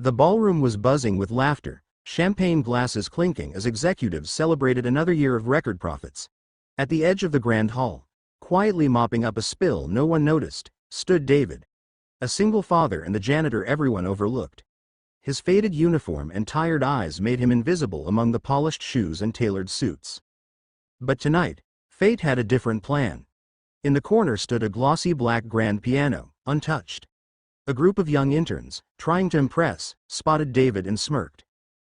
The ballroom was buzzing with laughter, champagne glasses clinking as executives celebrated another year of record profits. At the edge of the grand hall, quietly mopping up a spill no one noticed, stood David. A single father and the janitor everyone overlooked. His faded uniform and tired eyes made him invisible among the polished shoes and tailored suits. But tonight, fate had a different plan. In the corner stood a glossy black grand piano, untouched. A group of young interns, trying to impress, spotted David and smirked.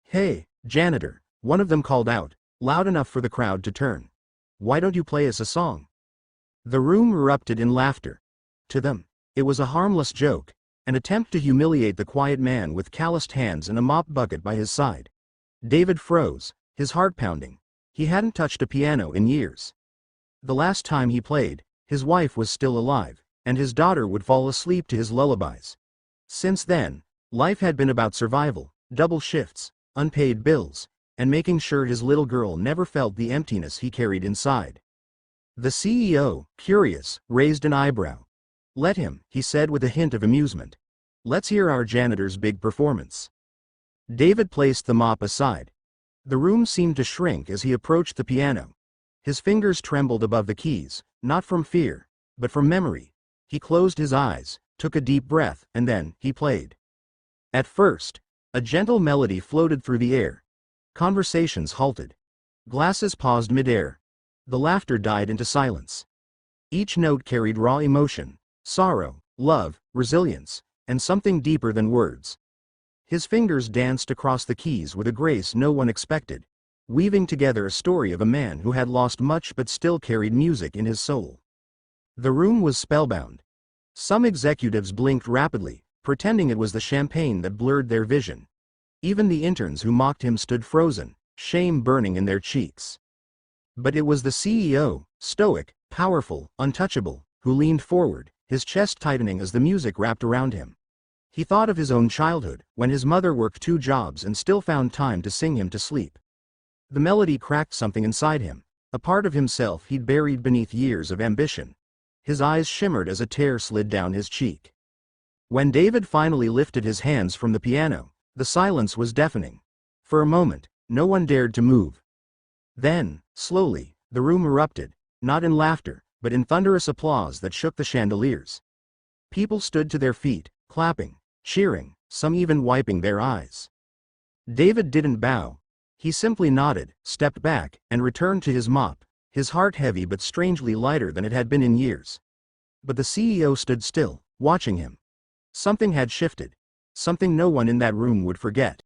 "Hey, janitor," one of them called out, loud enough for the crowd to turn. "Why don't you play us a song?" The room erupted in laughter. To them, it was a harmless joke, an attempt to humiliate the quiet man with calloused hands and a mop bucket by his side. David froze, his heart pounding. He hadn't touched a piano in years. The last time he played, his wife was still alive, and his daughter would fall asleep to his lullabies. Since then, life had been about survival, double shifts, unpaid bills, and making sure his little girl never felt the emptiness he carried inside. The CEO, curious, raised an eyebrow. "Let him," he said with a hint of amusement. "Let's hear our janitor's big performance." David placed the mop aside. The room seemed to shrink as he approached the piano. His fingers trembled above the keys, not from fear, but from memory. He closed his eyes, took a deep breath, and then, he played. At first, a gentle melody floated through the air. Conversations halted. Glasses paused mid-air. The laughter died into silence. Each note carried raw emotion, sorrow, love, resilience, and something deeper than words. His fingers danced across the keys with a grace no one expected, weaving together a story of a man who had lost much but still carried music in his soul. The room was spellbound. Some executives blinked rapidly, pretending it was the champagne that blurred their vision. Even the interns who mocked him stood frozen, shame burning in their cheeks. But it was the CEO, stoic, powerful, untouchable, who leaned forward, his chest tightening as the music wrapped around him. He thought of his own childhood, when his mother worked 2 jobs and still found time to sing him to sleep. The melody cracked something inside him, a part of himself he'd buried beneath years of ambition. His eyes shimmered as a tear slid down his cheek. When David finally lifted his hands from the piano, the silence was deafening. For a moment, no one dared to move. Then, slowly, the room erupted, not in laughter, but in thunderous applause that shook the chandeliers. People stood to their feet, clapping, cheering, some even wiping their eyes. David didn't bow. He simply nodded, stepped back, and returned to his mop, his heart heavy but strangely lighter than it had been in years. But the CEO stood still, watching him. Something had shifted. Something no one in that room would forget.